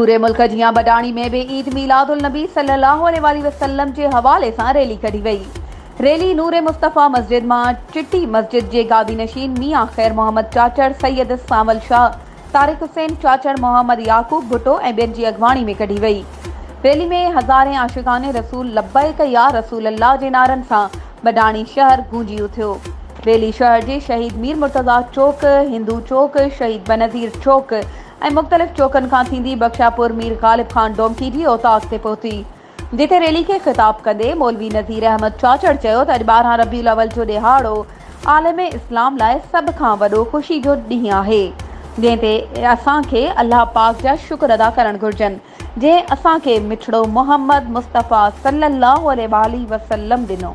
पूरे मुल्क जियां बडाणी में भी ईद मीलादुल नबी सल्लल्लाहु अलैहि वसल्लम के हवाले से रैली कढी वई। रैली नूरे मुस्तफ़ा मस्जिद मां चिट्टी मस्जिद के गादी नशीन मियां खैर मोहम्मद चाचड़, सैयद सावल शाह, तारिक हुसैन चाचड़, मोहम्मद याकूब भुट्टो ऐं ॿियनि जी अॻवाणी में कढी वई। रैली में हज़ारे आशिकाने रसूल लब्बैक या रसूल अल्लाह जे नारनि सां बडाणी शहर गूंजी उथियो। रैली शहर के शहीद मीर मुर्तज़ा चौक, हिंदू चौक, शहीद बनज़ीर चौक ऐं मुख़्तलिफ़ चौकनि खां थींदी बख्शापुर मीर ग़ालिब खान डोमकी जी औताक़ ते पहुती, जिथे रैली के खिताब कंदे मौलवी नज़ीर अहमद चाचड़ चयो त अॼु 12 रबीउल अव्वल जो ॾिहाड़ो आलम इस्लाम लाइ सभ खां वॾो ख़ुशी जो ॾींहुं आहे, जंहिं ते असांखे अल्लाह पाक जा शुक्र अदा करणु घुरिजनि, जंहिं असांखे मिठड़ो मोहम्मद मुस्तफ़ा सल्लल्लाहु अलैहि वसल्लम ॾिनो।